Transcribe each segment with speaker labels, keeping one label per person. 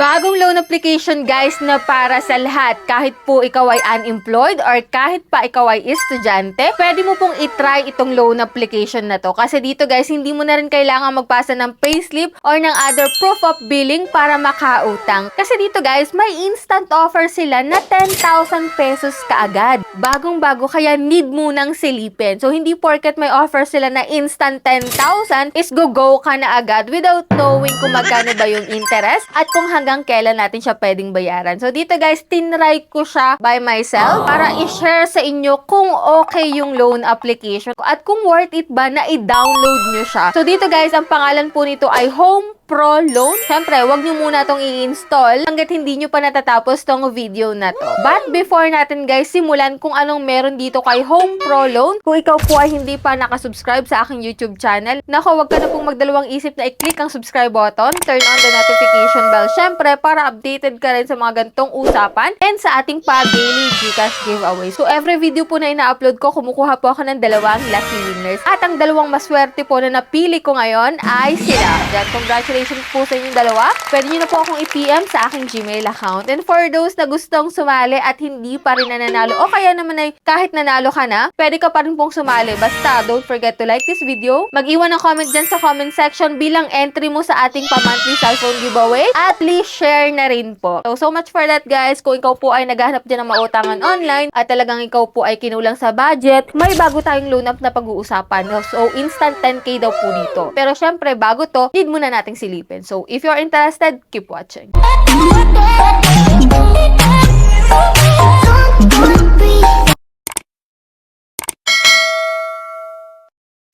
Speaker 1: Bagong loan application guys na para sa lahat. Kahit po ikaw ay unemployed or kahit pa ikaw ay estudyante, pwede mo pong itry itong loan application na to. Kasi dito guys, hindi mo na rin kailangan magpasa ng payslip or ng other proof of billing para makautang. Kasi dito guys, may instant offer sila na 10,000 pesos kaagad. Bagong-bago, kaya need mo nang silipin. So hindi porket may offer sila na instant 10,000 is go ka na agad without knowing kung magkano ba yung interest at kung hanggang kailan natin siya pwedeng bayaran. So dito guys, tinry ko siya by myself para i-share sa inyo kung okay yung loan application at kung worth it ba na i-download nyo siya. So dito guys, ang pangalan po nito ay Home Pro Loan. Siyempre, wag nyo muna itong i-install hanggat hindi nyo pa natatapos tong video na to. But before natin guys, simulan kung anong meron dito kay Home Pro Loan. Kung ikaw po ay hindi pa nakasubscribe sa aking YouTube channel, nako, wag ka na pong magdalawang isip na i-click ang subscribe button, turn on the notification bell, syempre, para updated ka rin sa mga gantong usapan and sa ating pa-daily Gcash giveaway. So, every video po na ina-upload ko, kumukuha po ako ng dalawang lucky winners. At ang dalawang maswerte po na napili ko ngayon ay sila. Yan, congratulations po sa inyong dalawa. Pwede nyo na po akong i-PM sa aking Gmail account. And for those na gustong sumali at hindi pa rin nananalo, o kaya naman ay kahit nanalo ka na, pwede ka pa rin pong sumali. Basta, don't forget to like this video, mag-iwan ng comment dyan sa comment section bilang entry mo sa ating pa-monthly cellphone giveaway, at please share na rin po. So much for that guys. Kung ikaw po ay naghahanap dyan ng mautangan online at talagang ikaw po ay kinulang sa budget, may bago tayong loan up na pag-uusapan. So, instant 10K daw po dito. Pero syempre, bago to, need muna nating silipin. So, if you're interested, keep watching.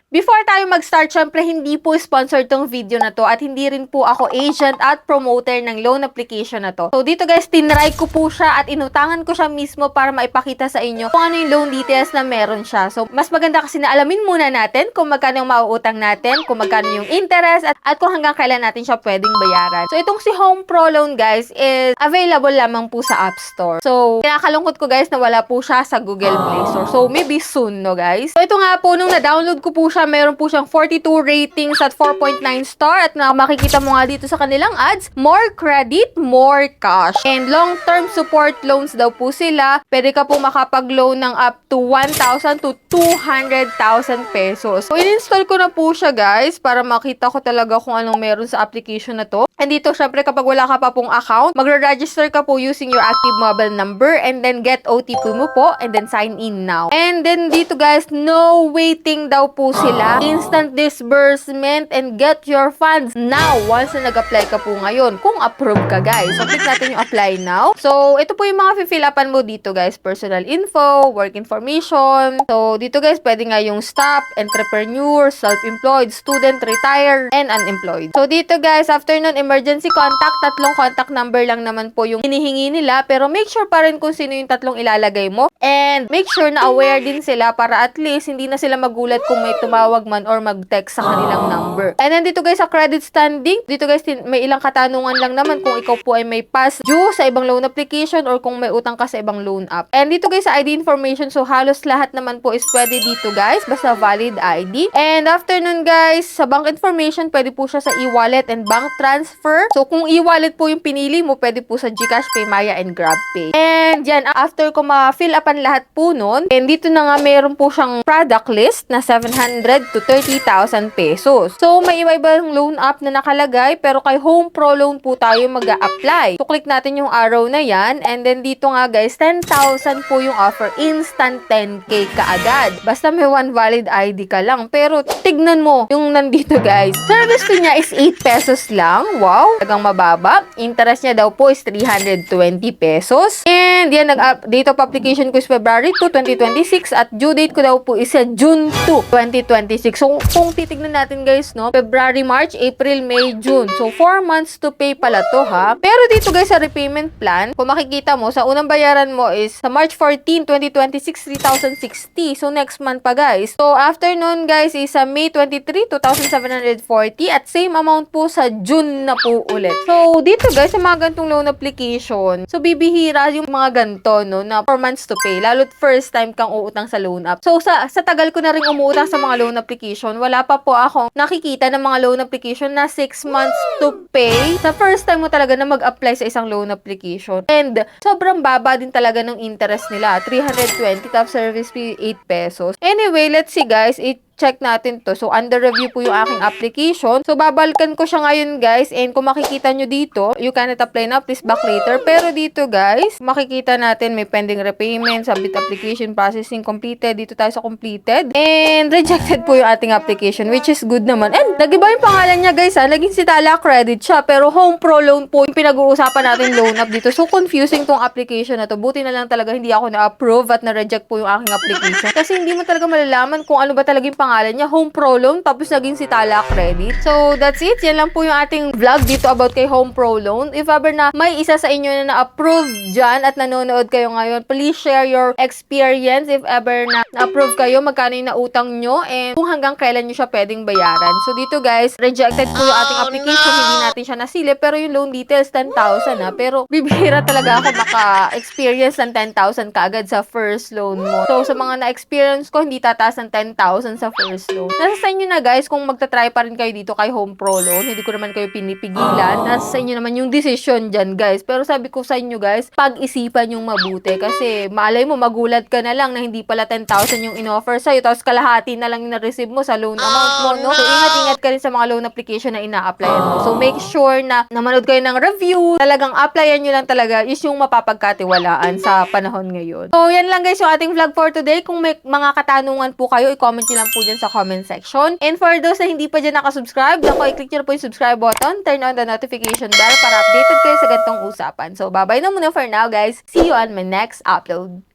Speaker 1: Before tayo mag-start, syempre hindi po sponsored tong video na to at hindi rin po ako agent at promoter ng loan application na to. So dito guys, tinry ko po siya at inutangan ko siya mismo para maipakita sa inyo kung ano yung loan details na meron siya. So mas maganda kasi na alamin muna natin kung magkano yung mauutang natin, kung magkano yung interest at kung hanggang kailan natin siya pwedeng bayaran. So itong si Home Pro Loan guys is available lamang po sa App Store. So kinakalungkot ko guys na wala po siya sa Google Play Store. So maybe soon no guys. So ito nga po, nung na-download ko po siya, meron po siyang 42 ratings at 4.9 star at makikita mo nga dito sa kanilang ads, more credit, more cash. And long-term support loans daw po sila. Pwede ka po makapag-loan ng up to 1,000 to 200,000 pesos. So in-install ko na po siya guys para makita ko talaga kung anong meron sa application na to. And dito syempre kapag wala ka pa pong account, magre-register ka po using your active mobile number and then get OTP mo po and then sign in now. And then dito guys, no waiting daw po sila. Instant disbursement and get your funds now once na nag-apply ka po ngayon. Kung approve ka guys. So click natin yung apply now. So ito po yung mga fill upan mo dito guys. Personal info, work information. So dito guys, pwede nga yung staff, entrepreneur, self-employed, student, retired, and unemployed. So dito guys, after nun, emergency contact, tatlong contact number lang naman po yung hinihingi nila. Pero make sure pa rin kung sino yung tatlong ilalagay mo. And make sure na aware din sila para at least hindi na sila magulat kung may tumawag man or mag-text sa kanilang number. And then dito guys, sa credit standing, dito guys, may ilang katanungan lang naman kung ikaw po ay may past due sa ibang loan application or kung may utang ka sa ibang loan app. And dito guys, sa ID information, so halos lahat naman po is pwede dito guys, basta valid ID. And after nun guys, sa bank information, pwede po siya sa e-wallet and bank transfer. So kung e-wallet po yung pinili mo, pwede po sa Gcash, Paymaya, and GrabPay. And yan, after ko ma-fill upan lahat po nun, and dito na nga meron po siyang product list na 700 to 30,000 pesos. So, may iba-ibang loan app na nakalagay, pero kay Home Pro Loan po tayo mag-a-apply. So, click natin yung arrow na yan, and then dito nga guys, 10,000 po yung offer. Instant 10K kaagad. Basta may one valid ID ka lang. Pero, tignan mo yung nandito guys. Service fee niya is 8 pesos lang. Wow! Talagang mababa. Interest niya daw po is 320 pesos. And yan, date of application ko is February 2, 2026 at due date ko daw po is June 2, 2026. So, kung titignan natin guys, no, February, March, April, May, June. So, 4 months to pay pala to ha. Pero dito guys, sa repayment plan, kung makikita mo, sa unang bayaran mo is sa March 14, 2026, 3,060. So, next month pa guys. So, after nun guys, is sa May 23, 2,740 at same amount po sa June na po ulit. So, dito guys, sa mga gantong loan application, so bibihira yung mga ganto, no, na 4 months to pay. Lalo't first time kang uutang sa loan app. So, sa tagal ko na rin umuutang sa mga loan application, wala pa po akong nakikita ng mga loan application na 6 months to pay. Sa first time mo talaga na mag-apply sa isang loan application. And, sobrang baba din talaga ng interest nila. 320, top service fee, 8 pesos. Anyway, let's see guys, check natin to. So, under review po yung aking application. So, babalikan ko siya ngayon, guys. And kung makikita nyo dito, you cannot apply now, please back later. Pero dito, guys, makikita natin may pending repayment, submit application, processing completed. Dito tayo sa completed. And rejected po yung ating application, which is good naman. And, nag-iba yung pangalan niya, guys, ha? Naging si Tala Credit siya. Pero Home Pro Loan po yung pinag-uusapan natin loan up dito. So, confusing tong application na to. Buti na lang talaga hindi ako na-approve at na-reject po yung aking application. Kasi hindi mo talaga malalaman kung ano ba talaga yung pangalan niya, Home Pro Loan, tapos naging si Tala Credit. So, that's it. Yan lang po yung ating vlog dito about kay Home Pro Loan. If ever na may isa sa inyo na na-approve dyan at nanonood kayo ngayon, please share your experience if ever na na-approve kayo, magkano yung nautang nyo, and kung hanggang kailan nyo siya pwedeng bayaran. So, dito guys, rejected po yung ating application. Hindi natin siya nasilip, pero yung loan details, 10,000 na. Pero, bibihira talaga ako maka-experience ng 10,000 kaagad sa first loan mo. So, sa mga na-experience ko, hindi tataas ng 10,000 sa first loan. Nasa sa inyo na guys kung magta-try pa rin kayo dito kay Home Pro Loan. Hindi ko naman kayo pinipigilan. Nasa sa inyo naman yung decision dyan guys. Pero sabi ko sa inyo guys, pag-isipan yung mabuti. Kasi malay mo magulat ka na lang na hindi pala 10,000 yung in-offer sa'yo. Tapos kalahati na lang yung na-receive mo sa loan amount mo, no? So ingat-ingat ka rin sa mga loan application na ina-applyan mo. So make sure na manood kayo ng review. Talagang applyan nyo lang talaga is yung mapapagkatiwalaan sa panahon ngayon. So yan lang guys yung ating vlog for today. Kung may mga katanungan po kayo, i-comment nyo lang po dyan sa comment section. And for those na hindi pa dyan nakasubscribe, i-click nyo na po yung subscribe button, turn on the notification bell para updated kayo sa ganitong usapan. So, bye-bye na muna for now, guys. See you on my next upload.